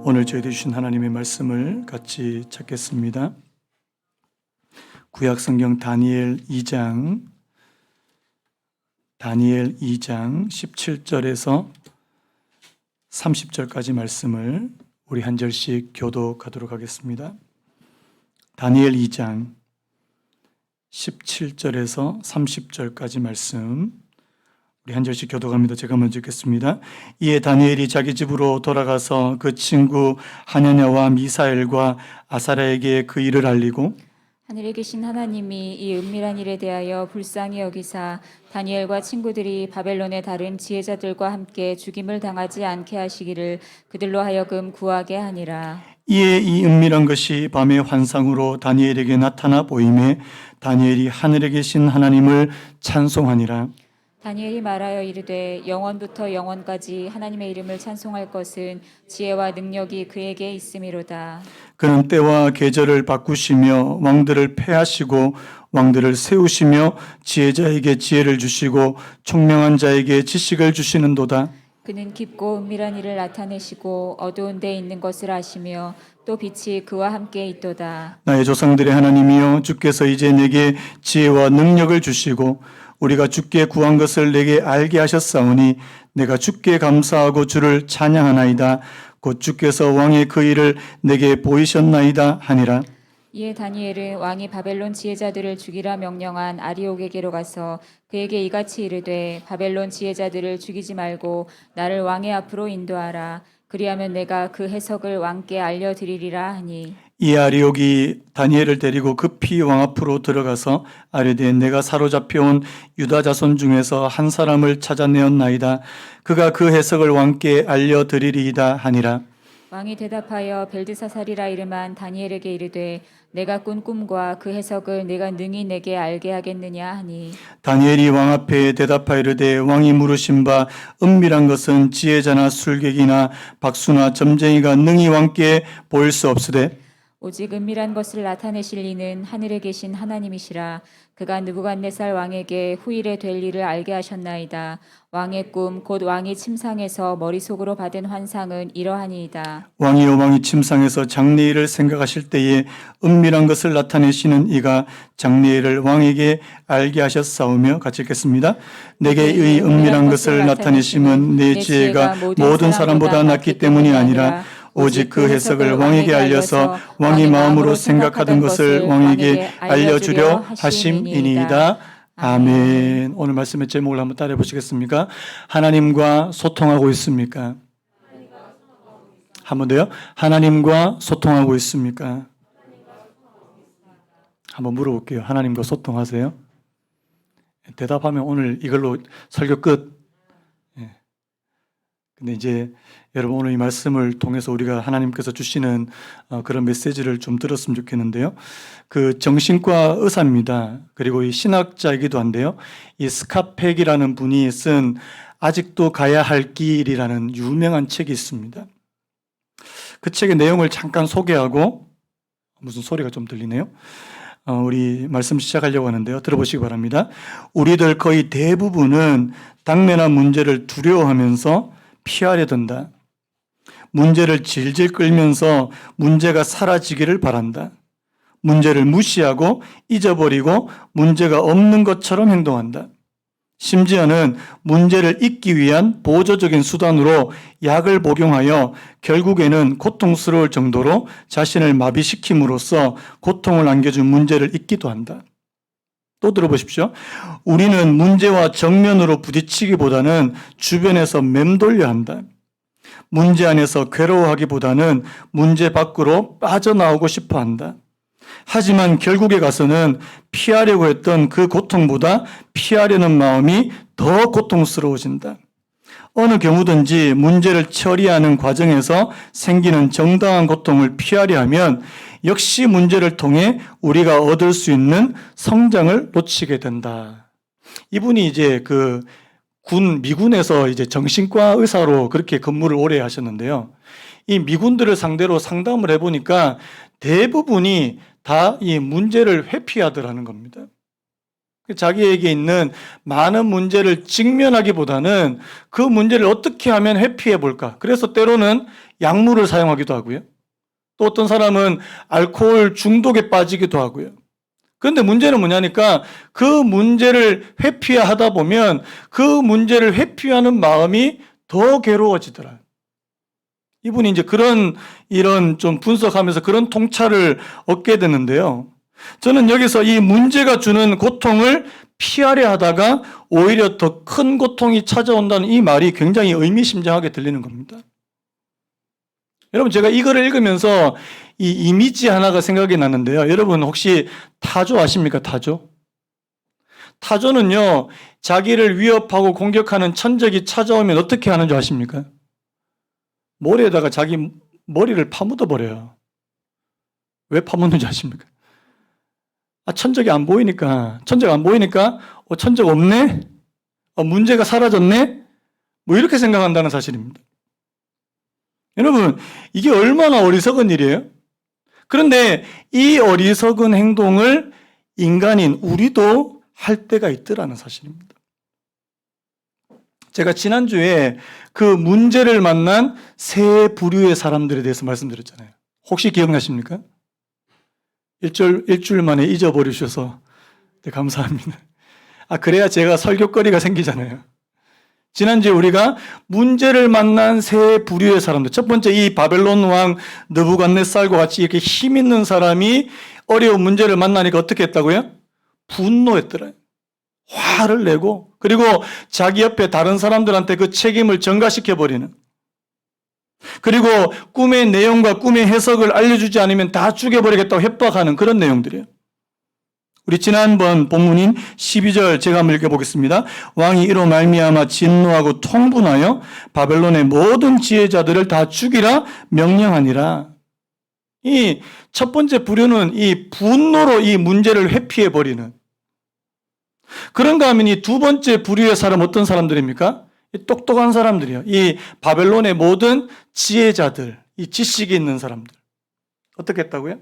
오늘 저희들 주신 하나님의 말씀을 같이 찾겠습니다. 구약성경 다니엘 2장 17절에서 30절까지 말씀을 우리 한 절씩 교독하도록 하겠습니다. 다니엘 2장 17절에서 30절까지 말씀 우리 한 절씩 교독합니다. 제가 먼저 읽겠습니다. 이에 다니엘이 자기 집으로 돌아가서 그 친구 하냐냐와 미사엘과 아사랴에게 그 일을 알리고 하늘에 계신 하나님이 이 은밀한 일에 대하여 불쌍히 여기사 다니엘과 친구들이 바벨론의 다른 지혜자들과 함께 죽임을 당하지 않게 하시기를 그들로 하여금 구하게 하니라. 이에 이 은밀한 것이 밤의 환상으로 다니엘에게 나타나 보임에 다니엘이 하늘에 계신 하나님을 찬송하니라. 다니엘이 말하여 이르되 영원부터 영원까지 하나님의 이름을 찬송할 것은 지혜와 능력이 그에게 있음이로다. 그는 때와 계절을 바꾸시며 왕들을 패하시고 왕들을 세우시며 지혜자에게 지혜를 주시고 총명한 자에게 지식을 주시는도다. 그는 깊고 은밀한 일을 나타내시고 어두운 데 있는 것을 아시며 또 빛이 그와 함께 있도다. 나의 조상들의 하나님이여 주께서 이제 내게 지혜와 능력을 주시고 우리가 주께 구한 것을 내게 알게 하셨사오니 내가 주께 감사하고 주를 찬양하나이다. 곧 주께서 왕의 그 일을 내게 보이셨나이다 하니라. 이에 다니엘은 왕이 바벨론 지혜자들을 죽이라 명령한 아리옥에게로 가서 그에게 이같이 이르되 바벨론 지혜자들을 죽이지 말고 나를 왕의 앞으로 인도하라. 그리하면 내가 그 해석을 왕께 알려드리리라 하니 이 아리옥이 다니엘을 데리고 급히 왕 앞으로 들어가서 아뢰되 내가 사로잡혀온 유다 자손 중에서 한 사람을 찾아내었나이다. 그가 그 해석을 왕께 알려드리리이다 하니라. 왕이 대답하여 벨드사살이라 이름한 다니엘에게 이르되 내가 꾼 꿈과 그 해석을 내가 능히 내게 알게 하겠느냐 하니 다니엘이 왕 앞에 대답하여 이르되 왕이 물으신 바 은밀한 것은 지혜자나 술객이나 박수나 점쟁이가 능히 왕께 보일 수 없으되 오직 은밀한 것을 나타내실 이는 하늘에 계신 하나님이시라. 그가 느부갓네살 왕에게 후일에 될 일을 알게 하셨나이다. 왕의 꿈 곧 왕이 침상에서 머릿속으로 받은 환상은 이러하니이다. 왕이 침상에서 장래일을 생각하실 때에 은밀한 것을 나타내시는 이가 장래일을 왕에게 알게 하셨사오며 같이 읽겠습니다. 내게 의 은밀한 것을 나타내심은 내 지혜가 모든 사람보다 낫기 때문이 아니라 오직 그 해석을 왕에게 알려서 왕이 마음으로 생각하던 것을 왕에게 알려주려 하심이니이다. 아멘. 오늘 말씀의 제목을 한번 따라해 보시겠습니까? 하나님과 소통하고 있습니까? 한 번 더요. 하나님과 소통하고 있습니까? 한번 물어볼게요. 하나님과 소통하세요? 대답하면 오늘 이걸로 설교 끝. 근데 이제 여러분 오늘 이 말씀을 통해서 우리가 하나님께서 주시는 그런 메시지를 좀 들었으면 좋겠는데요. 그 정신과 의사입니다. 그리고 이 신학자이기도 한데요. 이 스카펙이라는 분이 쓴 아직도 가야 할 길이라는 유명한 책이 있습니다. 그 책의 내용을 잠깐 소개하고 무슨 소리가 좀 들리네요. 우리 말씀 시작하려고 하는데요. 들어보시기 바랍니다. 우리들 거의 대부분은 당면한 문제를 두려워하면서 피하려 든다. 문제를 질질 끌면서 문제가 사라지기를 바란다. 문제를 무시하고 잊어버리고 문제가 없는 것처럼 행동한다. 심지어는 문제를 잊기 위한 보조적인 수단으로 약을 복용하여 결국에는 고통스러울 정도로 자신을 마비시킴으로써 고통을 안겨준 문제를 잊기도 한다. 또 들어보십시오. 우리는 문제와 정면으로 부딪히기보다는 주변에서 맴돌려 한다. 문제 안에서 괴로워하기보다는 문제 밖으로 빠져나오고 싶어 한다. 하지만 결국에 가서는 피하려고 했던 그 고통보다 피하려는 마음이 더 고통스러워진다. 어느 경우든지 문제를 처리하는 과정에서 생기는 정당한 고통을 피하려 하면 역시 문제를 통해 우리가 얻을 수 있는 성장을 놓치게 된다. 이분이 이제 미군에서 이제 정신과 의사로 그렇게 근무를 오래 하셨는데요. 이 미군들을 상대로 상담을 해보니까 대부분이 다 이 문제를 회피하더라는 겁니다. 자기에게 있는 많은 문제를 직면하기보다는 그 문제를 어떻게 하면 회피해 볼까. 그래서 때로는 약물을 사용하기도 하고요. 또 어떤 사람은 알코올 중독에 빠지기도 하고요. 그런데 문제는 뭐냐니까 그 문제를 회피하다 보면 그 문제를 회피하는 마음이 더 괴로워지더라. 이분이 이제 이런 좀 분석하면서 그런 통찰을 얻게 되는데요. 저는 여기서 이 문제가 주는 고통을 피하려 하다가 오히려 더 큰 고통이 찾아온다는 이 말이 굉장히 의미심장하게 들리는 겁니다. 여러분, 제가 이거를 읽으면서 이 이미지 하나가 생각이 났는데요. 여러분 혹시 타조 아십니까? 타조? 타조는요, 자기를 위협하고 공격하는 천적이 찾아오면 어떻게 하는 줄 아십니까? 모래에다가 자기 머리를 파묻어 버려요. 왜 파묻는지 아십니까? 천적이 안 보이니까, 천적 없네? 문제가 사라졌네? 뭐 이렇게 생각한다는 사실입니다. 여러분, 이게 얼마나 어리석은 일이에요? 그런데 이 어리석은 행동을 인간인 우리도 할 때가 있더라는 사실입니다. 제가 지난주에 그 문제를 만난 세 부류의 사람들에 대해서 말씀드렸잖아요. 혹시 기억나십니까? 일주일 만에 잊어버리셔서 감사합니다. 그래야 제가 설교거리가 생기잖아요. 지난주에 우리가 문제를 만난 세 부류의 사람들. 첫 번째, 이 바벨론 왕 느부갓네살과 같이 이렇게 힘 있는 사람이 어려운 문제를 만나니까 어떻게 했다고요? 분노했더래요. 화를 내고, 그리고 자기 옆에 다른 사람들한테 그 책임을 전가시켜버리는, 그리고 꿈의 내용과 꿈의 해석을 알려주지 않으면 다 죽여버리겠다고 협박하는 그런 내용들이에요. 우리 지난번 본문인 12절 제가 한번 읽어보겠습니다. 왕이 이로 말미암아 진노하고 통분하여 바벨론의 모든 지혜자들을 다 죽이라 명령하니라. 이 첫 번째 부류는 이 분노로 이 문제를 회피해버리는, 그런가 하면 이 두 번째 부류의 사람 어떤 사람들입니까? 이 똑똑한 사람들이요. 이 바벨론의 모든 지혜자들, 이 지식이 있는 사람들. 어떻게 했다고요?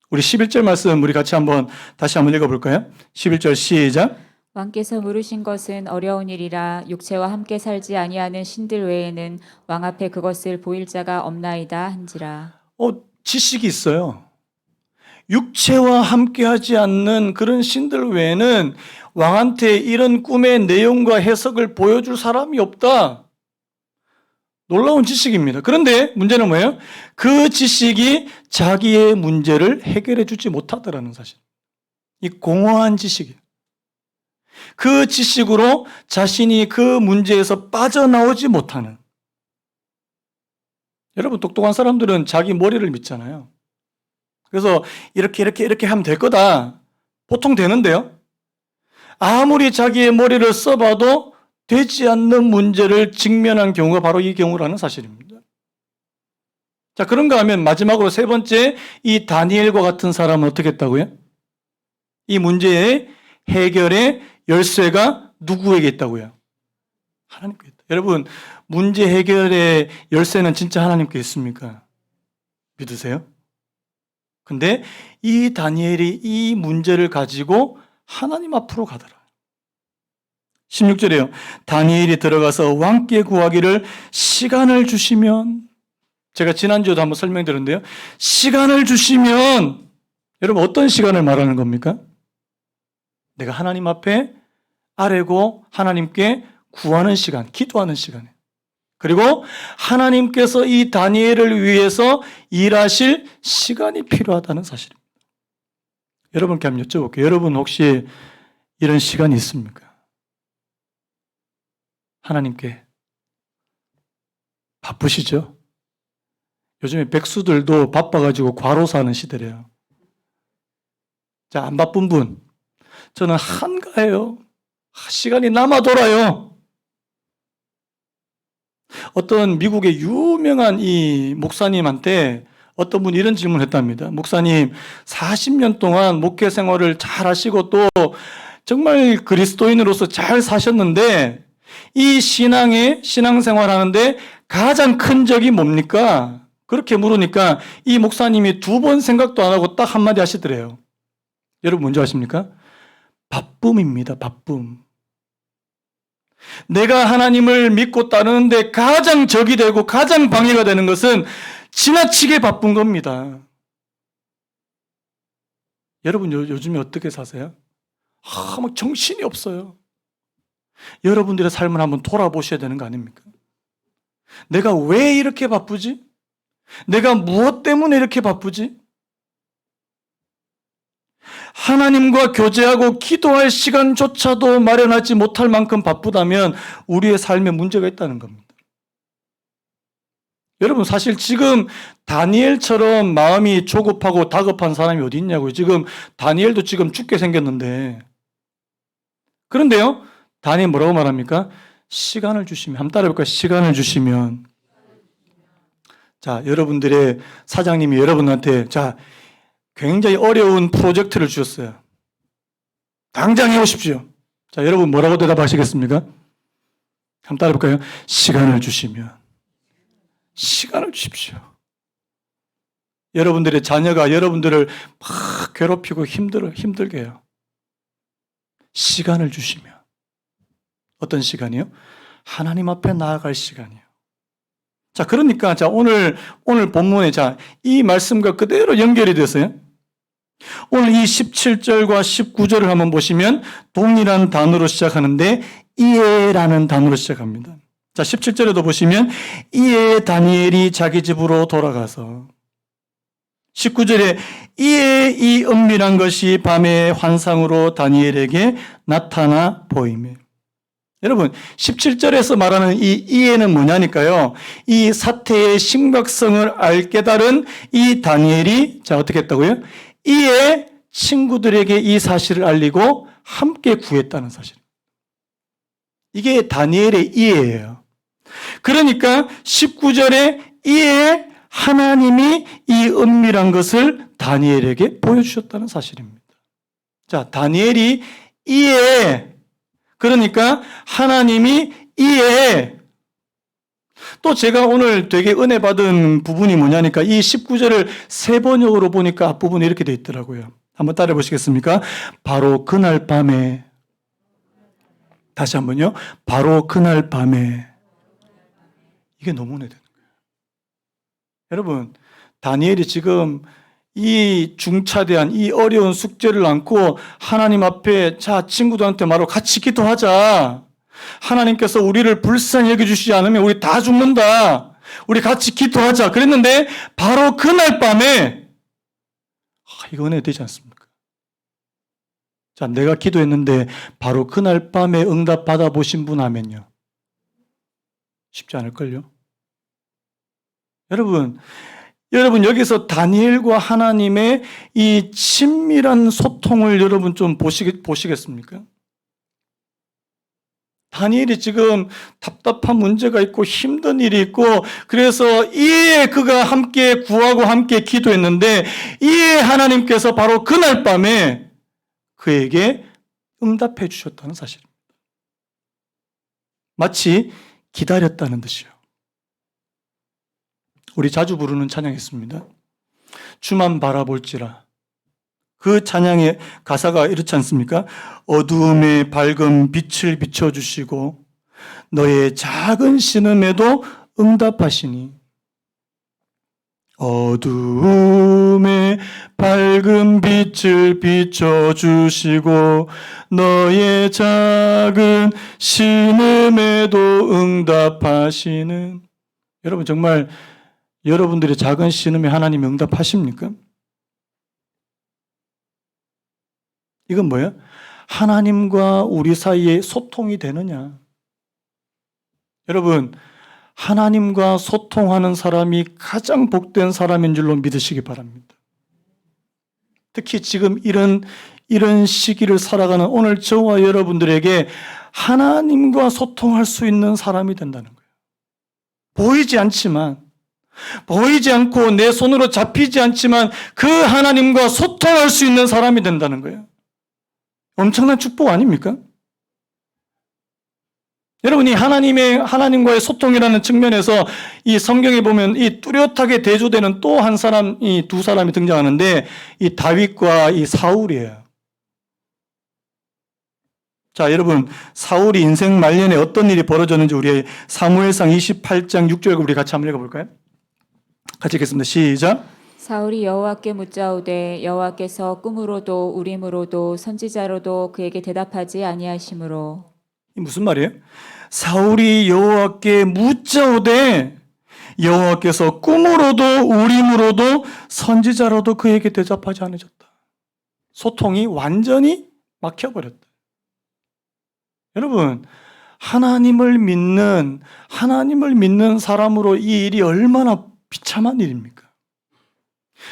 우리 11절 말씀 우리 같이 다시 한번 읽어볼까요? 11절 시작. 왕께서 물으신 것은 어려운 일이라 육체와 함께 살지 아니하는 신들 외에는 왕 앞에 그것을 보일 자가 없나이다 한지라. 지식이 있어요. 육체와 함께하지 않는 그런 신들 외에는 왕한테 이런 꿈의 내용과 해석을 보여줄 사람이 없다. 놀라운 지식입니다. 그런데 문제는 뭐예요? 그 지식이 자기의 문제를 해결해 주지 못하더라는 사실. 이 공허한 지식이에요. 그 지식으로 자신이 그 문제에서 빠져나오지 못하는. 여러분, 똑똑한 사람들은 자기 머리를 믿잖아요. 그래서 이렇게 하면 될 거다. 보통 되는데요. 아무리 자기의 머리를 써봐도 되지 않는 문제를 직면한 경우가 바로 이 경우라는 사실입니다. 자, 그런가 하면 마지막으로 세 번째, 이 다니엘과 같은 사람은 어떻게 했다고요? 이 문제의 해결의 열쇠가 누구에게 있다고요? 하나님께 있다. 여러분, 문제 해결의 열쇠는 진짜 하나님께 있습니까? 믿으세요? 근데 이 다니엘이 이 문제를 가지고 하나님 앞으로 가더라. 16절에요. 다니엘이 들어가서 왕께 구하기를 시간을 주시면, 제가 지난주에도 한번 설명드렸는데요. 시간을 주시면, 여러분 어떤 시간을 말하는 겁니까? 내가 하나님 앞에 아뢰고 하나님께 구하는 시간, 기도하는 시간이에요. 그리고 하나님께서 이 다니엘을 위해서 일하실 시간이 필요하다는 사실입니다. 여러분께 한번 여쭤볼게요. 여러분 혹시 이런 시간이 있습니까? 하나님께 바쁘시죠? 요즘에 백수들도 바빠가지고 과로사하는 시대래요. 자, 안 바쁜 분, 저는 한가해요. 시간이 남아 돌아요. 어떤 미국의 유명한 이 목사님한테 어떤 분이 이런 질문을 했답니다. 목사님, 40년 동안 목회 생활을 잘 하시고 또 정말 그리스도인으로서 잘 사셨는데 이 신앙생활 하는데 가장 큰 적이 뭡니까? 그렇게 물으니까 이 목사님이 두 번 생각도 안 하고 딱 한마디 하시더래요. 여러분 뭔지 아십니까? 바쁨입니다. 바쁨. 내가 하나님을 믿고 따르는데 가장 적이 되고 가장 방해가 되는 것은 지나치게 바쁜 겁니다. 여러분 요즘에 어떻게 사세요? 막 정신이 없어요. 여러분들의 삶을 한번 돌아보셔야 되는 거 아닙니까? 내가 왜 이렇게 바쁘지? 내가 무엇 때문에 이렇게 바쁘지? 하나님과 교제하고 기도할 시간조차도 마련하지 못할 만큼 바쁘다면 우리의 삶에 문제가 있다는 겁니다. 여러분 사실 지금 다니엘처럼 마음이 조급하고 다급한 사람이 어디 있냐고요. 지금 다니엘도 지금 죽게 생겼는데, 그런데요 다니엘 뭐라고 말합니까? 시간을 주시면, 한번 따라해볼까요? 시간을 주시면. 자, 여러분들의 사장님이 여러분한테 자 굉장히 어려운 프로젝트를 주셨어요. 당장 해오십시오. 자, 여러분 뭐라고 대답하시겠습니까? 한번 따라해볼까요? 시간을 주시면. 시간을 주십시오. 여러분들의 자녀가 여러분들을 막 괴롭히고 힘들게 해요. 시간을 주시면. 어떤 시간이요? 하나님 앞에 나아갈 시간이요. 자, 그러니까 자 오늘 본문에 자 이 말씀과 그대로 연결이 됐어요. 오늘 이 17절과 19절을 한번 보시면 동일한 단어로 시작하는데 이에라는 단어로 시작합니다. 자, 17절에도 보시면 이에 다니엘이 자기 집으로 돌아가서, 19절에 이에 이 은밀한 것이 밤의 환상으로 다니엘에게 나타나 보이며. 여러분 17절에서 말하는 이 이에는 뭐냐니까요, 이 사태의 심각성을 깨달은 이 다니엘이 자 어떻게 했다고요? 이에 친구들에게 이 사실을 알리고 함께 구했다는 사실. 이게 다니엘의 이에예요. 그러니까 19절에 이에 하나님이 이 은밀한 것을 다니엘에게 보여주셨다는 사실입니다. 자, 다니엘이 이에, 그러니까 하나님이 이에. 또 제가 오늘 되게 은혜 받은 부분이 뭐냐니까 이 19절을 세 번역으로 보니까 앞부분에 이렇게 돼 있더라고요. 한번 따라해 보시겠습니까? 바로 그날 밤에. 다시 한번요. 바로 그날 밤에. 이게 너무 은혜 되는 거예요. 여러분, 다니엘이 지금 이 중차대한 이 어려운 숙제를 안고 하나님 앞에 자 친구들한테 말로 같이 기도하자. 하나님께서 우리를 불쌍히 여겨주시지 않으면 우리 다 죽는다. 우리 같이 기도하자. 그랬는데 바로 그날 밤에 이거 은혜 되지 않습니까? 자, 내가 기도했는데 바로 그날 밤에 응답 받아보신 분 하면요. 쉽지 않을걸요? 여러분 여기서 다니엘과 하나님의 이 친밀한 소통을 여러분 좀 보시겠습니까? 다니엘이 지금 답답한 문제가 있고 힘든 일이 있고 그래서 이에 그가 함께 구하고 함께 기도했는데 이에 하나님께서 바로 그날 밤에 그에게 응답해 주셨다는 사실입니다. 마치 기다렸다는 뜻이요. 우리 자주 부르는 찬양이 있습니다. 주만 바라볼지라. 그 찬양의 가사가 이렇지 않습니까? 어두움에 밝은 빛을 비춰주시고 너의 작은 신음에도 응답하시니. 어두움에 밝은 빛을 비춰주시고 너의 작은 신음에도 응답하시는. 여러분 정말 여러분들의 작은 신음에 하나님이 응답하십니까? 이건 뭐예요? 하나님과 우리 사이에 소통이 되느냐? 여러분, 하나님과 소통하는 사람이 가장 복된 사람인 줄로 믿으시기 바랍니다. 특히 지금 이런 시기를 살아가는 오늘 저와 여러분들에게 하나님과 소통할 수 있는 사람이 된다는 거예요. 보이지 않고 내 손으로 잡히지 않지만 그 하나님과 소통할 수 있는 사람이 된다는 거예요. 엄청난 축복 아닙니까? 여러분이 하나님과의 소통이라는 측면에서 이 성경에 보면 이 뚜렷하게 대조되는 또 한 사람, 이 두 사람이 등장하는데 이 다윗과 이 사울이에요. 자, 여러분, 사울이 인생 말년에 어떤 일이 벌어졌는지 우리 사무엘상 28장 6절 우리 같이 한번 읽어볼까요? 같이 읽겠습니다. 시작. 사울이 여호와께 묻자오되 여호와께서 꿈으로도 우림으로도 선지자로도 그에게 대답하지 아니하시므로. 이 무슨 말이에요? 사울이 여호와께 묻자오되 여호와께서 꿈으로도 우림으로도 선지자로도 그에게 대답하지 않으셨다. 소통이 완전히 막혀버렸다. 여러분, 하나님을 믿는 사람으로 이 일이 얼마나 비참한 일입니까?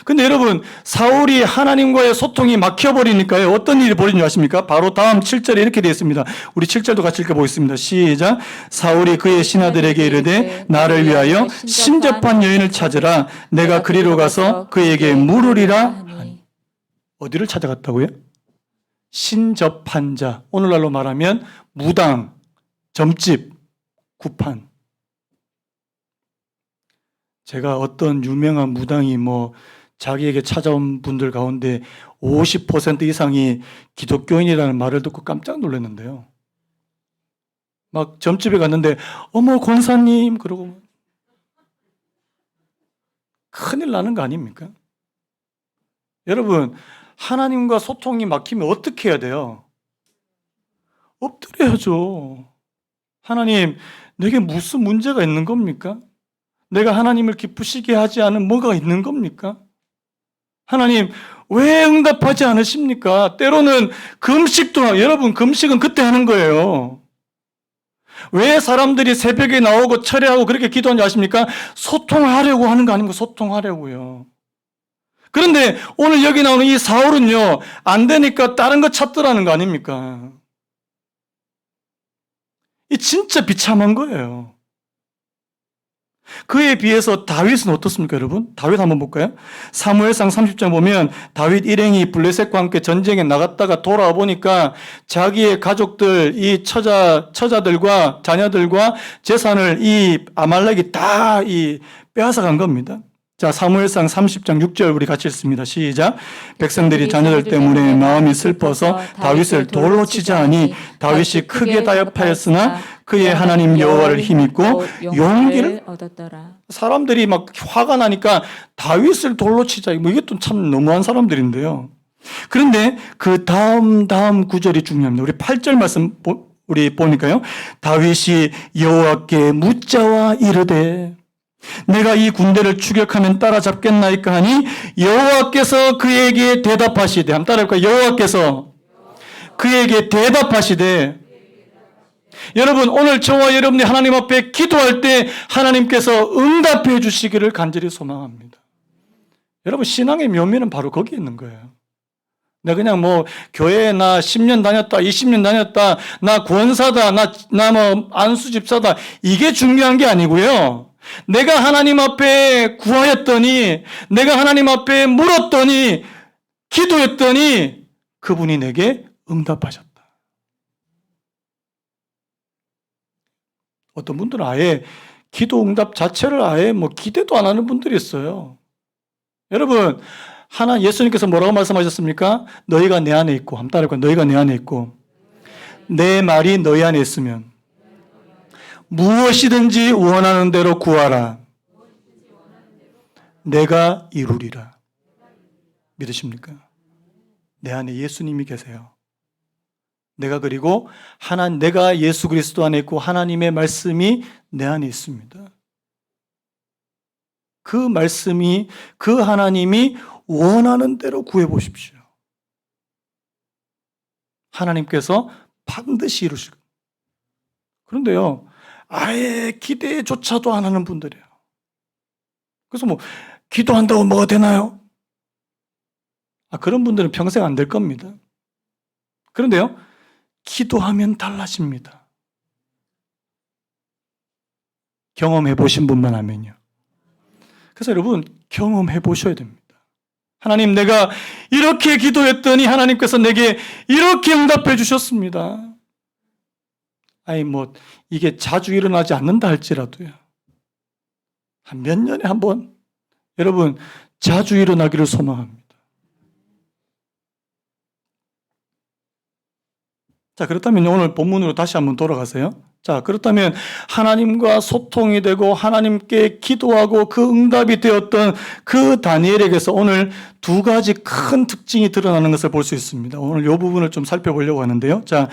근데 여러분, 사울이 하나님과의 소통이 막혀버리니까요, 어떤 일이 벌어진 줄 아십니까? 바로 다음 7절에 이렇게 되어 있습니다. 우리 7절도 같이 읽어보겠습니다. 시작. 사울이 그의 신하들에게 이르되 나를 위하여 신접한 여인을 찾으라. 내가 그리로 가서 그에게 물으리라 하니. 어디를 찾아갔다고요? 신접한 자, 오늘날로 말하면 무당, 점집, 구판. 제가 어떤 유명한 무당이 자기에게 찾아온 분들 가운데 50% 이상이 기독교인이라는 말을 듣고 깜짝 놀랐는데요. 막 점집에 갔는데 어머 권사님 그러고 큰일 나는 거 아닙니까? 여러분, 하나님과 소통이 막히면 어떻게 해야 돼요? 엎드려야죠. 하나님, 내게 무슨 문제가 있는 겁니까? 내가 하나님을 기쁘시게 하지 않은 뭐가 있는 겁니까? 하나님, 왜 응답하지 않으십니까? 때로는 금식도, 여러분, 금식은 그때 하는 거예요. 왜 사람들이 새벽에 나오고 철회하고 그렇게 기도하는지 아십니까? 소통하려고 하는 거 아닙니까? 소통하려고요. 그런데 오늘 여기 나오는 이 사울은요, 안 되니까 다른 거 찾더라는 거 아닙니까? 이 진짜 비참한 거예요. 그에 비해서 다윗은 어떻습니까, 여러분? 다윗 한번 볼까요? 사무엘상 30장 보면 다윗 일행이 블레셋과 함께 전쟁에 나갔다가 돌아와 보니까 자기의 가족들, 이 처자들과 자녀들과 재산을 이 아말렉이 다 빼앗아 간 겁니다. 자, 사무엘상 30장 6절 우리 같이 읽습니다. 시작. 백성들이 자녀들 때문에 마음이 슬퍼서 다윗을 돌로 치자 하니 다윗이 크게 타협하였으나 그의 하나님 여호와를 힘입고 용기를 얻었더라. 사람들이 막 화가 나니까 다윗을 돌로 치자. 이것도 참 너무한 사람들인데요. 그런데 그 다음 구절이 중요합니다. 우리 8절 말씀 우리 보니까요. 다윗이 여호와께 묻자와 이르되 내가 이 군대를 추격하면 따라잡겠나이까 하니 여호와께서 그에게 대답하시되, 한번 따라해볼까요? 여호와께서 그에게 대답하시되. 여러분, 오늘 저와 여러분이 하나님 앞에 기도할 때 하나님께서 응답해 주시기를 간절히 소망합니다. 여러분, 신앙의 묘미는 바로 거기에 있는 거예요. 내가 그냥 교회에 나 10년 다녔다, 20년 다녔다, 나 권사다, 나 안수 집사다, 이게 중요한 게 아니고요. 내가 하나님 앞에 구하였더니, 내가 하나님 앞에 물었더니, 기도했더니 그분이 내게 응답하셨다. 어떤 분들은 아예 기도 응답 자체를 아예 기대도 안 하는 분들이 있어요. 여러분, 예수님께서 뭐라고 말씀하셨습니까? 너희가 내 안에 있고, 한번 따라해볼까요? 너희가 내 안에 있고 내 말이 너희 안에 있으면 무엇이든지 원하는 대로 구하라. 내가 이루리라. 믿으십니까? 내 안에 예수님이 계세요. 그리고 내가 예수 그리스도 안에 있고 하나님의 말씀이 내 안에 있습니다. 그 말씀이, 그 하나님이 원하는 대로 구해 보십시오. 하나님께서 반드시 이루실 겁니다. 그런데요, 아예 기대조차도 안 하는 분들이에요. 그래서 기도한다고 뭐가 되나요? 그런 분들은 평생 안 될 겁니다. 그런데요, 기도하면 달라집니다. 경험해 보신 분만 하면요. 그래서 여러분, 경험해 보셔야 됩니다. 하나님, 내가 이렇게 기도했더니 하나님께서 내게 이렇게 응답해 주셨습니다. 이게 자주 일어나지 않는다 할지라도요. 한 몇 년에 한 번, 여러분, 자주 일어나기를 소망합니다. 자, 그렇다면 오늘 본문으로 다시 한번 돌아가세요. 자, 그렇다면 하나님과 소통이 되고 하나님께 기도하고 그 응답이 되었던 그 다니엘에게서 오늘 두 가지 큰 특징이 드러나는 것을 볼 수 있습니다. 오늘 이 부분을 좀 살펴보려고 하는데요. 자,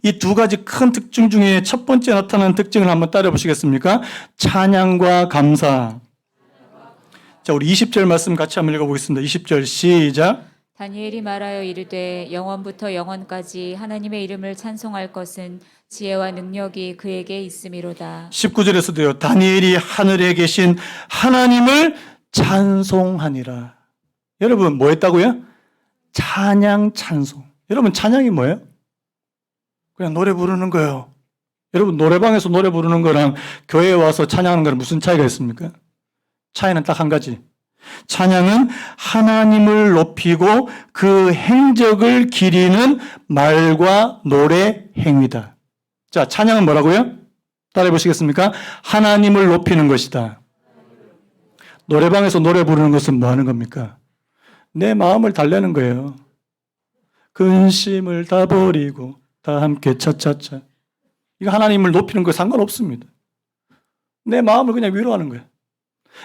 이 두 가지 큰 특징 중에 첫 번째 나타나는 특징을 한번 따라 보시겠습니까? 찬양과 감사. 자, 우리 20절 말씀 같이 한번 읽어보겠습니다. 20절 시작. 다니엘이 말하여 이르되 영원부터 영원까지 하나님의 이름을 찬송할 것은 지혜와 능력이 그에게 있음이로다. 19절에서도요. 다니엘이 하늘에 계신 하나님을 찬송하니라. 여러분 뭐 했다고요? 찬양 찬송. 여러분 찬양이 뭐예요? 그냥 노래 부르는 거예요. 여러분 노래방에서 노래 부르는 거랑 교회에 와서 찬양하는 거랑 무슨 차이가 있습니까? 차이는 딱 한 가지. 찬양은 하나님을 높이고 그 행적을 기리는 말과 노래 행위다. 자, 찬양은 뭐라고요? 따라해 보시겠습니까? 하나님을 높이는 것이다. 노래방에서 노래 부르는 것은 뭐 하는 겁니까? 내 마음을 달래는 거예요. 근심을 다 버리고 다 함께 차차차. 이거 하나님을 높이는 거 상관없습니다. 내 마음을 그냥 위로하는 거예요.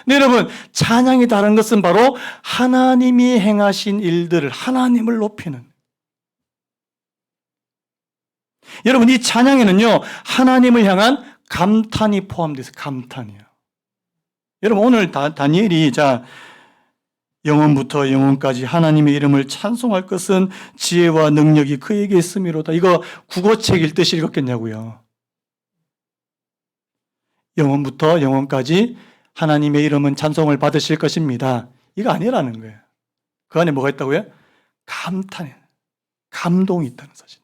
네, 여러분, 찬양이 다른 것은 바로 하나님이 행하신 일들을 하나님을 높이는. 여러분, 이 찬양에는요, 하나님을 향한 감탄이 포함되어 있어요. 감탄이요. 여러분, 오늘 다니엘이, 자, 영원부터 영원까지 하나님의 이름을 찬송할 것은 지혜와 능력이 그에게 있음이로다. 이거 국어책 읽듯이 읽었겠냐고요. 영원부터 영원까지 하나님의 이름은 찬송을 받으실 것입니다. 이거 아니라는 거예요. 그 안에 뭐가 있다고요? 감탄이에요. 감동이 있다는 사실.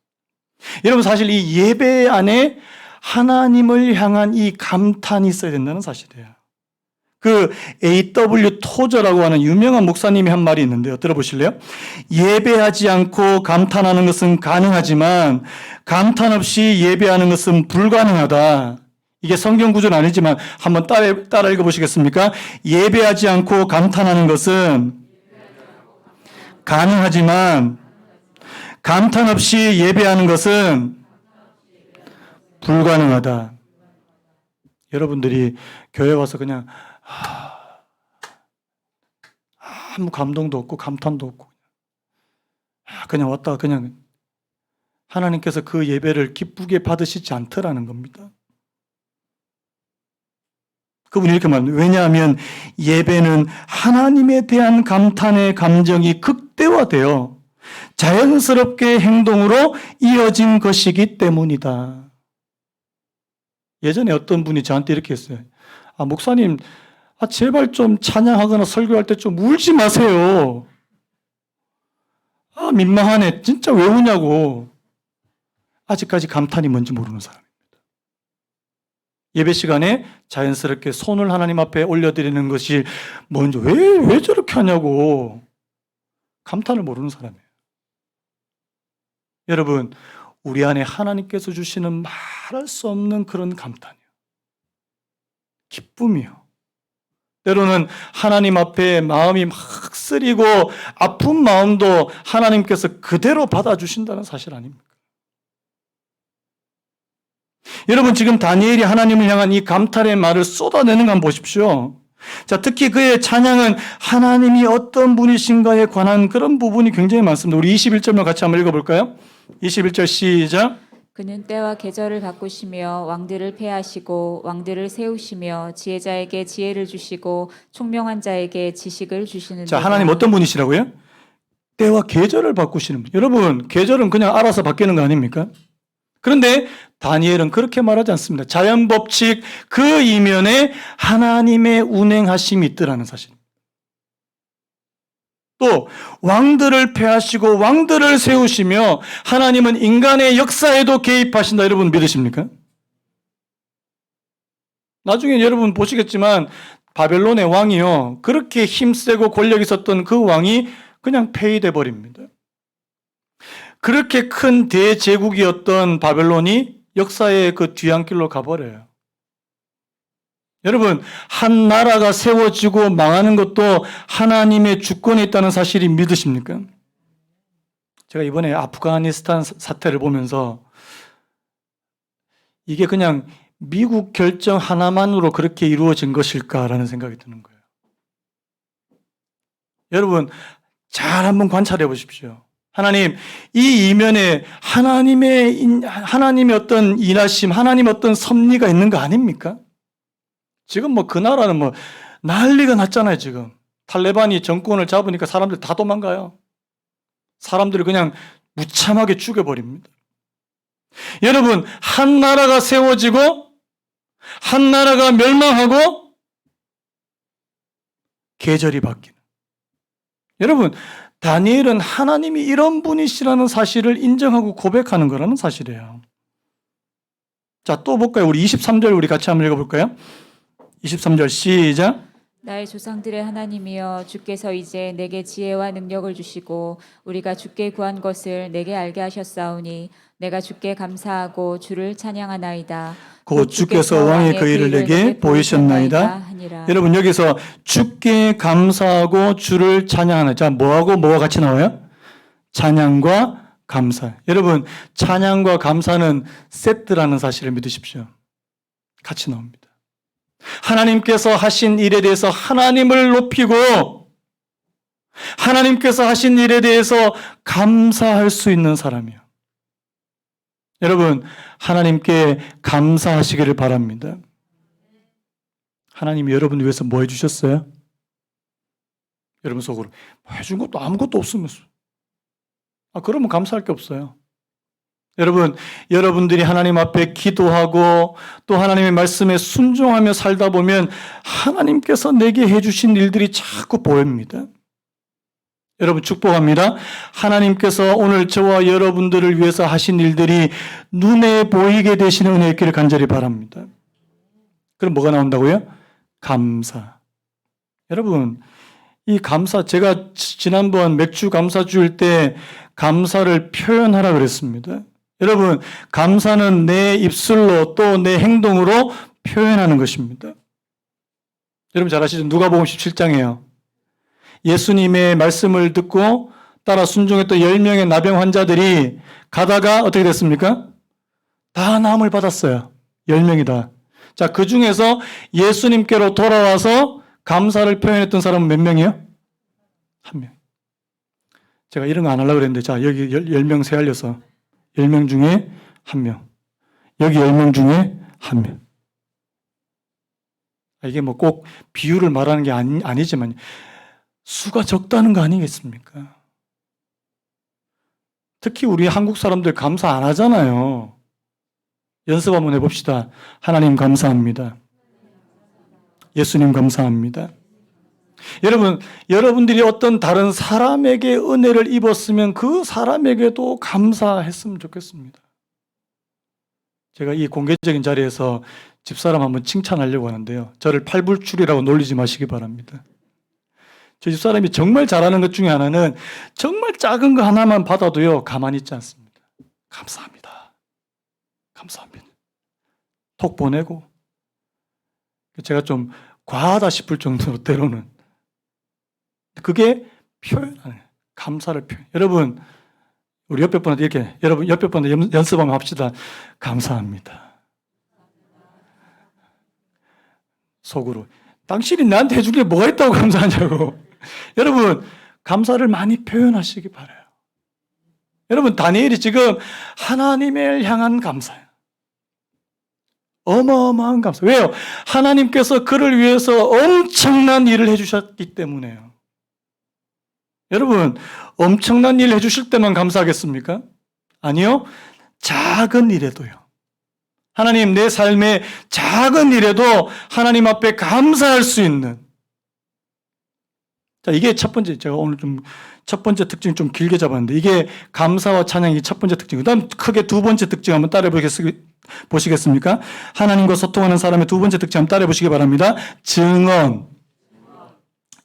여러분 사실 이 예배 안에 하나님을 향한 이 감탄이 있어야 된다는 사실이에요. 그 A.W. 토저라고 하는 유명한 목사님이 한 말이 있는데요. 들어보실래요? 예배하지 않고 감탄하는 것은 가능하지만 감탄 없이 예배하는 것은 불가능하다. 이게 성경 구조는 아니지만 한번 따라 읽어보시겠습니까? 예배하지 않고 감탄하는 것은 가능하지만 감탄 없이 예배하는 것은 불가능하다. 여러분들이 교회 와서 그냥 아무 감동도 없고 감탄도 없고 그냥 왔다가 그냥 하나님께서 그 예배를 기쁘게 받으시지 않더라는 겁니다. 그분이 이렇게 말합니다. 왜냐하면 예배는 하나님에 대한 감탄의 감정이 극대화되어 자연스럽게 행동으로 이어진 것이기 때문이다. 예전에 어떤 분이 저한테 이렇게 했어요. 목사님, 제발 좀 찬양하거나 설교할 때 좀 울지 마세요. 민망하네. 진짜 왜 우냐고. 아직까지 감탄이 뭔지 모르는 사람입니다. 예배 시간에 자연스럽게 손을 하나님 앞에 올려드리는 것이 뭔지 왜 저렇게 하냐고 감탄을 모르는 사람이에요. 여러분, 우리 안에 하나님께서 주시는 말할 수 없는 그런 감탄이요. 기쁨이요. 때로는 하나님 앞에 마음이 막 쓰리고 아픈 마음도 하나님께서 그대로 받아주신다는 사실 아닙니까? 여러분 지금 다니엘이 하나님을 향한 이 감탄의 말을 쏟아내는 거 한번 보십시오. 자, 특히 그의 찬양은 하나님이 어떤 분이신가에 관한 그런 부분이 굉장히 많습니다. 우리 21절만 같이 한번 읽어볼까요? 21절 시작. 그는 때와 계절을 바꾸시며 왕들을 폐하시고 왕들을 세우시며 지혜자에게 지혜를 주시고 총명한 자에게 지식을 주시는. 자, 하나님 어떤 분이시라고요? 때와 계절을 바꾸시는 분. 여러분, 계절은 그냥 알아서 바뀌는 거 아닙니까? 그런데 다니엘은 그렇게 말하지 않습니다. 자연 법칙 그 이면에 하나님의 운행하심이 있더라는 사실. 또 왕들을 폐하시고 왕들을 세우시며 하나님은 인간의 역사에도 개입하신다. 여러분 믿으십니까? 나중에 여러분 보시겠지만 바벨론의 왕이요, 그렇게 힘세고 권력 있었던 그 왕이 그냥 폐위돼 버립니다. 그렇게 큰 대제국이었던 바벨론이 역사의 그 뒤안길로 가버려요. 여러분, 한 나라가 세워지고 망하는 것도 하나님의 주권에 있다는 사실이 믿으십니까? 제가 이번에 아프가니스탄 사태를 보면서 이게 그냥 미국 결정 하나만으로 그렇게 이루어진 것일까라는 생각이 드는 거예요. 여러분, 잘 한번 관찰해 보십시오. 하나님, 이 이면에 하나님의 어떤 인하심, 하나님의 어떤 섭리가 있는 거 아닙니까? 지금 뭐 그 나라는 뭐 난리가 났잖아요, 지금. 탈레반이 정권을 잡으니까 사람들 다 도망가요. 사람들을 그냥 무참하게 죽여버립니다. 여러분, 한 나라가 세워지고 한 나라가 멸망하고 계절이 바뀌는. 여러분, 다니엘은 하나님이 이런 분이시라는 사실을 인정하고 고백하는 거라는 사실이에요. 자, 또 볼까요? 우리 23절 우리 같이 한번 읽어볼까요? 23절 시작. 나의 조상들의 하나님이여 주께서 이제 내게 지혜와 능력을 주시고 우리가 주께 구한 것을 내게 알게 하셨사오니 내가 주께 감사하고 주를 찬양하나이다. 곧 주께서 왕의 그 일을 내게 보이셨나이다. 하니라. 여러분, 여기서 주께 감사하고 주를 찬양하나. 자, 뭐하고 뭐가 같이 나와요? 찬양과 감사. 여러분, 찬양과 감사는 세트라는 사실을 믿으십시오. 같이 나옵니다. 하나님께서 하신 일에 대해서 하나님을 높이고 하나님께서 하신 일에 대해서 감사할 수 있는 사람이요. 여러분, 하나님께 감사하시기를 바랍니다. 하나님이 여러분을 위해서 뭐 해주셨어요? 여러분 속으로 뭐 해준 것도 아무것도 없으면서. 그러면 감사할 게 없어요. 여러분, 여러분들이 하나님 앞에 기도하고 또 하나님의 말씀에 순종하며 살다 보면 하나님께서 내게 해주신 일들이 자꾸 보입니다. 여러분, 축복합니다. 하나님께서 오늘 저와 여러분들을 위해서 하신 일들이 눈에 보이게 되시는 은혜 있기를 간절히 바랍니다. 그럼 뭐가 나온다고요? 감사. 여러분, 이 감사, 제가 지난번 맥주 감사 주일 때 감사를 표현하라 그랬습니다. 여러분, 감사는 내 입술로 또 내 행동으로 표현하는 것입니다. 여러분 잘 아시죠? 누가복음 17장이에요. 예수님의 말씀을 듣고 따라 순종했던 10명의 나병 환자들이 가다가 어떻게 됐습니까? 다 나음을 받았어요. 10명이 다. 자, 그 중에서 예수님께로 돌아와서 감사를 표현했던 사람은 몇 명이에요? 1명. 제가 이런 거 안 하려고 그랬는데, 자, 여기 10명 세알려서 10명 중에 1명. 여기 10명 중에 1명. 이게 뭐 꼭 비율을 말하는 게 아니지만 수가 적다는 거 아니겠습니까? 특히 우리 한국 사람들 감사 안 하잖아요. 연습 한번 해봅시다. 하나님 감사합니다. 예수님 감사합니다. 여러분, 여러분들이 어떤 다른 사람에게 은혜를 입었으면 그 사람에게도 감사했으면 좋겠습니다. 제가 이 공개적인 자리에서 집사람 한번 칭찬하려고 하는데요. 저를 팔불출이라고 놀리지 마시기 바랍니다. 저 집사람이 정말 잘하는 것 중에 하나는 정말 작은 거 하나만 받아도요, 가만히 있지 않습니다. 감사합니다. 감사합니다. 톡 보내고. 제가 좀 과하다 싶을 정도로 때로는. 그게 표현하는, 감사를 표현. 여러분, 우리 옆에 분한테 이렇게, 여러분 옆에 분한테 연습 한번 합시다. 감사합니다. 속으로. 당신이 나한테 해준 게 뭐가 있다고 감사하냐고. 여러분, 감사를 많이 표현하시기 바라요. 여러분, 다니엘이 지금 하나님을 향한 감사예요. 어마어마한 감사. 왜요? 하나님께서 그를 위해서 엄청난 일을 해주셨기 때문에요. 여러분, 엄청난 일을 해주실 때만 감사하겠습니까? 아니요. 작은 일에도요. 하나님, 내 삶의 작은 일에도 하나님 앞에 감사할 수 있는. 자, 이게 첫 번째, 제가 오늘 첫 번째 특징 좀 길게 잡았는데, 이게 감사와 찬양이 첫 번째 특징. 그 다음 크게 두 번째 특징 한번 보시겠습니까? 하나님과 소통하는 사람의 두 번째 특징 한번 따라해 보시기 바랍니다. 증언.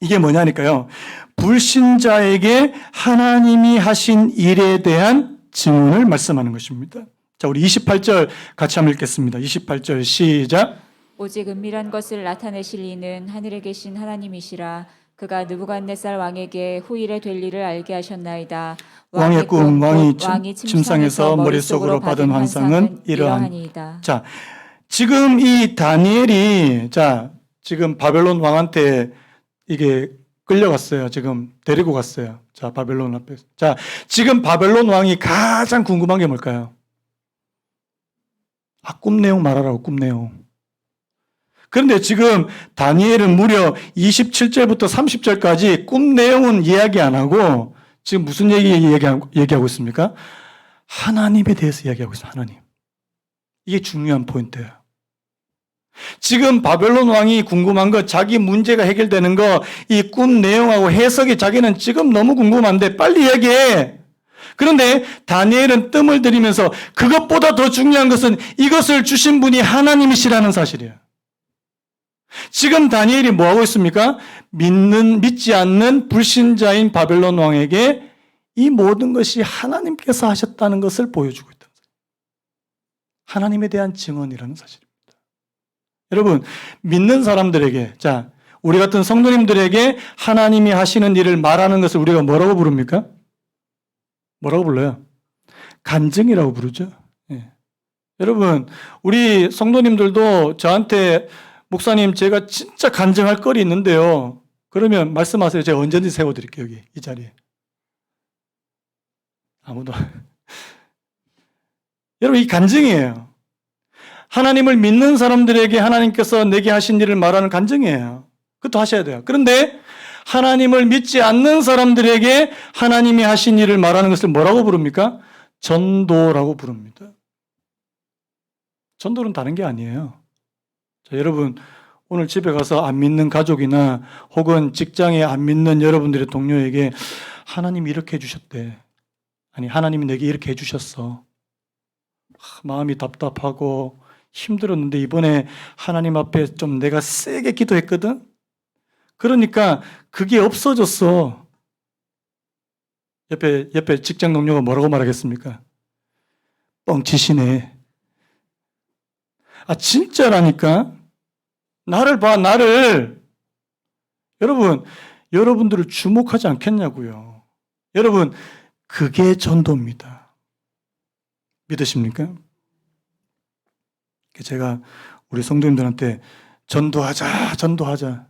이게 뭐냐니까요. 불신자에게 하나님이 하신 일에 대한 증언을 말씀하는 것입니다. 자, 우리 28절 같이 한번 읽겠습니다. 28절 시작. 오직 은밀한 것을 나타내실 이는 하늘에 계신 하나님이시라. 그가 느부갓네살 왕에게 후일에 될 일을 알게 하셨나이다. 왕의 꿈, 왕이 왕이 침상에서 머릿속으로 받은 환상은 이러한. 이러하니이다. 자, 지금 이 다니엘이 지금 바벨론 왕한테 이게 끌려갔어요. 지금 데리고 갔어요. 자, 바벨론 앞에서. 자, 지금 바벨론 왕이 가장 궁금한 게 뭘까요? 꿈 내용 말하라고, 꿈 내용. 그런데 지금 다니엘은 무려 27절부터 30절까지 꿈 내용은 이야기 안 하고 지금 무슨 얘기하고 있습니까? 하나님에 대해서 이야기하고 있어요. 하나님. 이게 중요한 포인트예요. 지금 바벨론 왕이 궁금한 거, 자기 문제가 해결되는 거, 이 꿈 내용하고 해석이 자기는 지금 너무 궁금한데 빨리 얘기해. 그런데 다니엘은 뜸을 들이면서 그것보다 더 중요한 것은 이것을 주신 분이 하나님이시라는 사실이에요. 지금 다니엘이 뭐 하고 있습니까? 믿지 않는 불신자인 바벨론 왕에게 이 모든 것이 하나님께서 하셨다는 것을 보여주고 있다. 하나님에 대한 증언이라는 사실입니다. 여러분, 믿는 사람들에게, 우리 같은 성도님들에게 하나님이 하시는 일을 말하는 것을 우리가 뭐라고 부릅니까? 뭐라고 불러요? 간증이라고 부르죠. 예. 여러분, 우리 성도님들도 저한테 목사님, 제가 진짜 간증할 거리 있는데요. 그러면 말씀하세요. 제가 언제든지 세워드릴게요. 여기, 이 자리에. 아무도. 여러분, 이 간증이에요. 하나님을 믿는 사람들에게 하나님께서 내게 하신 일을 말하는 간증이에요. 그것도 하셔야 돼요. 그런데 하나님을 믿지 않는 사람들에게 하나님이 하신 일을 말하는 것을 뭐라고 부릅니까? 전도라고 부릅니다. 전도는 다른 게 아니에요. 자, 여러분, 오늘 집에 가서 안 믿는 가족이나 혹은 직장에 안 믿는 여러분들의 동료에게 하나님이 이렇게 해주셨대. 아니, 하나님이 내게 이렇게 해주셨어. 마음이 답답하고 힘들었는데 이번에 하나님 앞에 좀 내가 세게 기도했거든? 그러니까 그게 없어졌어. 옆에 직장 동료가 뭐라고 말하겠습니까? 뻥치시네. 진짜라니까? 나를 봐, 나를. 여러분, 여러분들을 주목하지 않겠냐고요. 여러분, 그게 전도입니다. 믿으십니까? 제가 우리 성도님들한테 전도하자.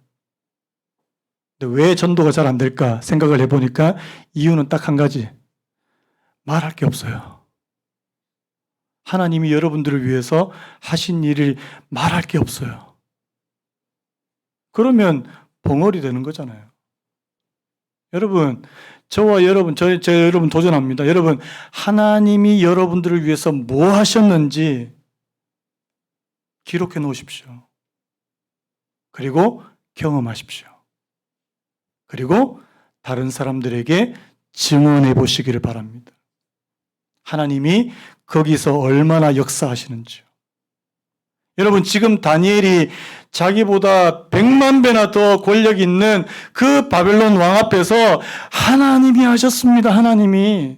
근데 왜 전도가 잘 안 될까 생각을 해보니까 이유는 딱 한 가지. 말할 게 없어요. 하나님이 여러분들을 위해서 하신 일을 말할 게 없어요. 그러면 벙어리 되는 거잖아요. 여러분, 저와 여러분, 저 여러분 도전합니다. 여러분, 하나님이 여러분들을 위해서 뭐 하셨는지 기록해 놓으십시오. 그리고 경험하십시오. 그리고 다른 사람들에게 증언해 보시기를 바랍니다. 하나님이 거기서 얼마나 역사하시는지요. 여러분, 지금 다니엘이 자기보다 100만 배나 더 권력 있는 그 바벨론 왕 앞에서 하나님이 하셨습니다. 하나님이.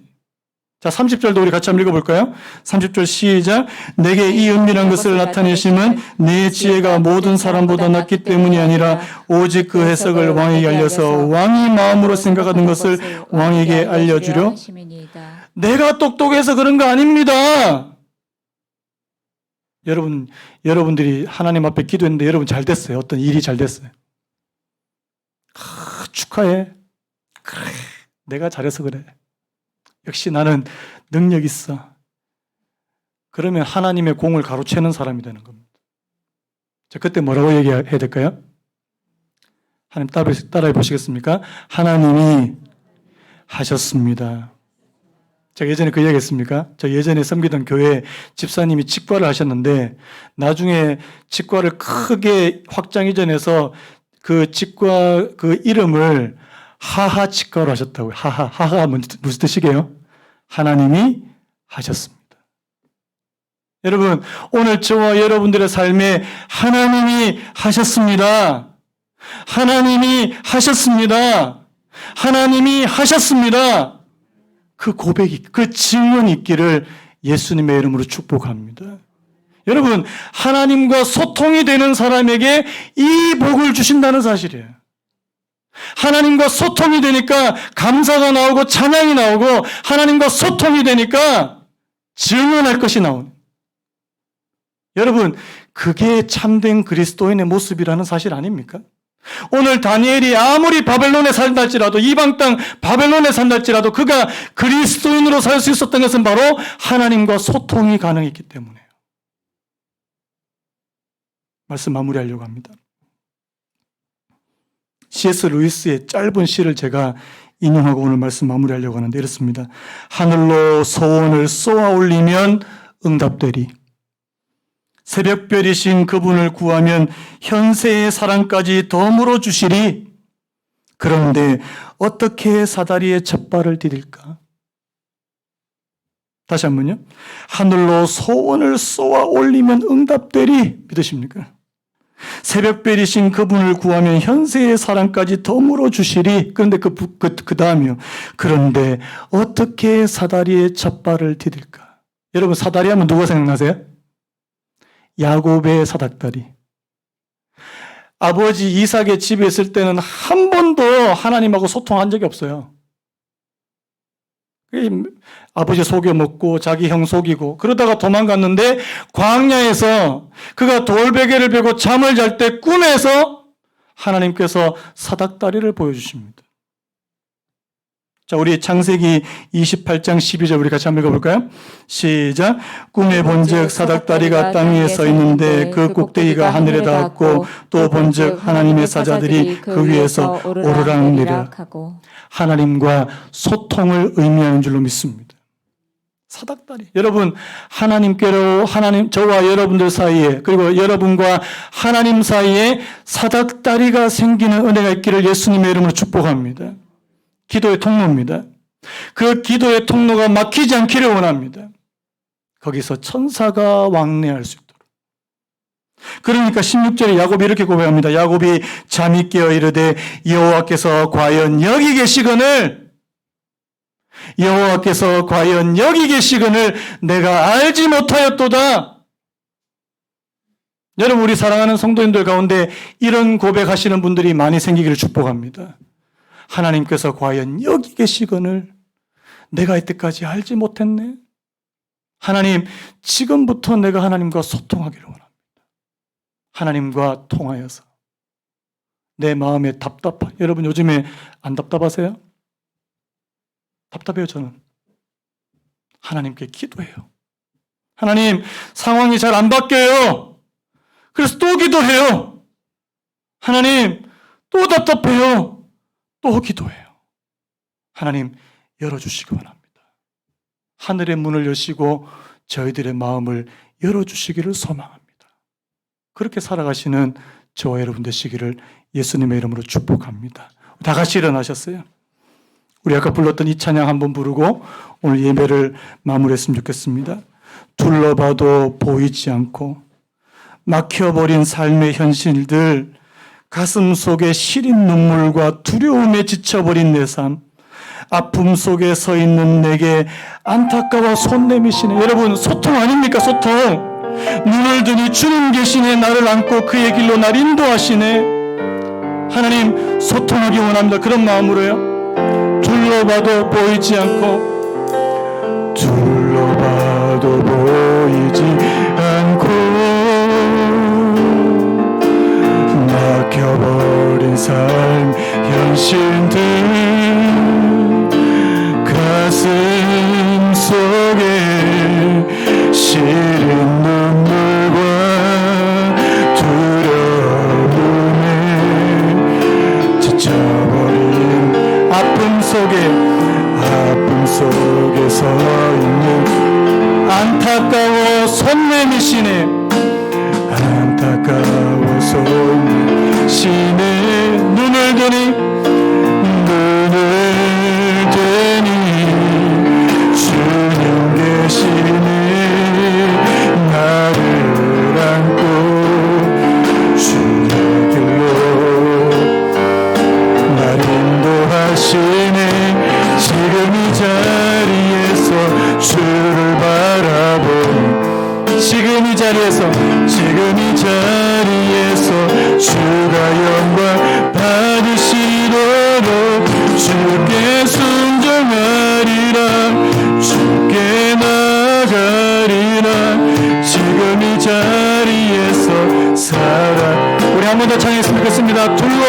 자, 30절도 우리 같이 한번 읽어볼까요? 30절 시작. 내게 이 은밀한 것을 나타내심은 내 지혜가 모든 사람보다 낫기 때문이 아니라 오직 그 해석을 왕에게 알려서 왕이 마음으로 생각하는 것을 왕에게 알려주려. 내가 똑똑해서 그런 거 아닙니다. 여러분들이 하나님 앞에 기도했는데 여러분 잘 됐어요. 어떤 일이 잘 됐어요. 축하해. 그래, 내가 잘해서 그래. 역시 나는 능력 있어. 그러면 하나님의 공을 가로채는 사람이 되는 겁니다. 자, 그때 뭐라고 얘기해야 될까요? 하나님 따라해 보시겠습니까? 하나님이 하셨습니다. 제가 예전에 그 얘기 했습니까? 저 예전에 섬기던 교회 집사님이 치과를 하셨는데 나중에 치과를 크게 확장 이전해서 그 치과 그 이름을 하하 치과로 하셨다고요. 하하가 무슨 뜻이게요? 하나님이 하셨습니다. 여러분, 오늘 저와 여러분들의 삶에 하나님이 하셨습니다. 하나님이 하셨습니다. 하나님이 하셨습니다. 그 고백이, 그 증언이 있기를 예수님의 이름으로 축복합니다. 여러분, 하나님과 소통이 되는 사람에게 이 복을 주신다는 사실이에요. 하나님과 소통이 되니까 감사가 나오고 찬양이 나오고 하나님과 소통이 되니까 증언할 것이 나오는. 여러분, 그게 참된 그리스도인의 모습이라는 사실 아닙니까? 오늘 다니엘이 아무리 바벨론에 산다 할지라도, 이방 땅 바벨론에 산다 할지라도 그가 그리스도인으로 살 수 있었던 것은 바로 하나님과 소통이 가능했기 때문이에요. 말씀 마무리하려고 합니다. C.S. 루이스의 짧은 시를 제가 인용하고 오늘 말씀 마무리하려고 하는데 이렇습니다. 하늘로 소원을 쏘아 올리면 응답되리. 새벽별이신 그분을 구하면 현세의 사랑까지 더 주시리. 그런데 어떻게 사다리에 첫 발을 디딜까? 다시 한번요. 하늘로 소원을 쏘아 올리면 응답되리. 믿으십니까? 새벽별이신 그분을 구하면 현세의 사랑까지 더 주시리. 그런데 그 다음이요. 그런데 어떻게 사다리에 첫 발을 디딜까? 여러분, 사다리 하면 누가 생각나세요? 야곱의 사닥다리. 아버지 이삭의 집에 있을 때는 한 번도 하나님하고 소통한 적이 없어요. 아버지 속여 먹고 자기 형 속이고 그러다가 도망갔는데 광야에서 그가 돌베개를 베고 잠을 잘 때 꿈에서 하나님께서 사닥다리를 보여주십니다. 자, 우리 창세기 28장 12절 우리 같이 한번 읽어볼까요? 시작. 꿈에 본즉 사닥다리가 땅 위에 서 있는데 그 꼭대기가 하늘에 닿았고 또 본즉 하나님의 사자들이 그 위에서 오르락내리락 하고. 하나님과 소통을 의미하는 줄로 믿습니다. 사닥다리. 여러분, 하나님께로 저와 여러분들 사이에 그리고 여러분과 하나님 사이에 사닥다리가 생기는 은혜가 있기를 예수님의 이름으로 축복합니다. 기도의 통로입니다. 그 기도의 통로가 막히지 않기를 원합니다. 거기서 천사가 왕래할 수 있도록. 그러니까 16절에 야곱이 이렇게 고백합니다. 야곱이 잠이 깨어 이르되 여호와께서 과연 여기 계시거늘 내가 알지 못하였도다. 여러분, 우리 사랑하는 성도님들 가운데 이런 고백하시는 분들이 많이 생기기를 축복합니다. 하나님께서 과연 여기 계시거늘 내가 이때까지 알지 못했네. 하나님, 지금부터 내가 하나님과 소통하기를 원합니다. 하나님과 통하여서 내 마음에 여러분 요즘에 안 답답하세요? 답답해요. 저는 하나님께 기도해요. 하나님, 상황이 잘 안 바뀌어요. 그래서 또 기도해요. 하나님, 또 답답해요. 또 기도해요. 하나님, 열어주시기 원합니다. 하늘의 문을 여시고 저희들의 마음을 열어주시기를 소망합니다. 그렇게 살아가시는 저와 여러분 되시기를 예수님의 이름으로 축복합니다. 다 같이 일어나셨어요? 우리 아까 불렀던 이 찬양 한번 부르고 오늘 예배를 마무리했으면 좋겠습니다. 둘러봐도 보이지 않고 막혀버린 삶의 현실들, 가슴 속에 시린 눈물과 두려움에 지쳐버린 내 삶, 아픔 속에 서 있는 내게 안타까워 손 내미시네. 여러분, 소통 아닙니까? 소통. 눈을 드니 주님 계시네. 나를 안고 그의 길로 날 인도하시네. 하나님, 소통하기 원합니다. 그런 마음으로요. 둘러봐도 보이지 않고 막혀버린 삶 현실들, 가슴 속에 시린 눈물과 두려움에 지쳐버린 아픔 속에 서 있는 안타까워 손 내미시네. 안타까워 손 내미시네. 눈을 드니 주님 계시네. 나를 안고 주의 길로 날 인도하시네. 지금 이 자리에서 주를 바라보니, 지금 이 자리에서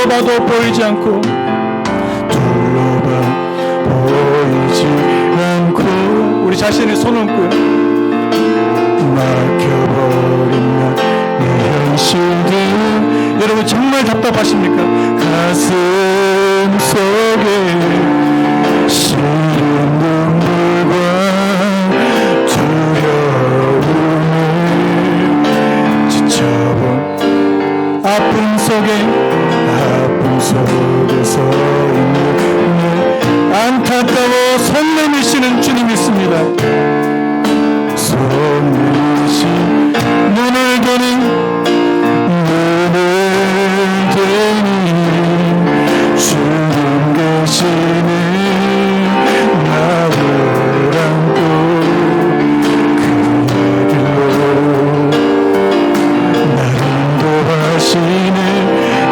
둘러봐도 보이지 않고 둘러봐 보이지 않고 우리 자신의 손을 얹고요. 막혀버리면 내 현실들 여러분 정말 답답하십니까? 가슴 속에 시린 눈물과 두려움을 지쳐본 아픔 속에 서 있는 안타까워 손 내미시는 주님 있습니다. 손 내미시 눈을 드니 주님 계시니 나를 안고 그의 길로 나를 인도하시네.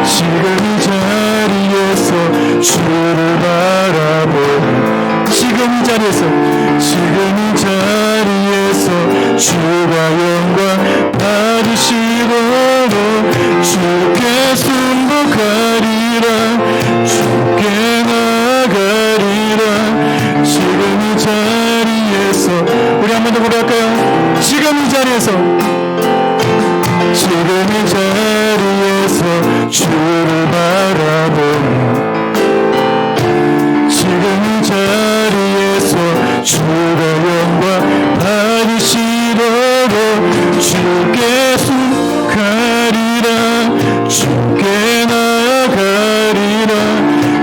지금 이 자리에서 주를 바라보는 지금 이 자리에서 주가 영광 받으시도록 주께 순복하리라 주께 나가리라. 지금 이 자리에서 우리 한 번 더 고백할까요? 지금 이 자리에서 주를 바라보는 지금 이 자리에서 주가 영광 받으시도록 주께 순복하리라 주께 나아가리라.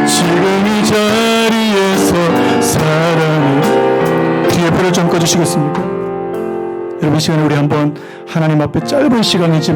지금 이 자리에서 사랑을 뒤에 불을 좀 꺼주시겠습니까? 여러분 이 시간에 우리 한번 하나님 앞에 짧은 시간이지만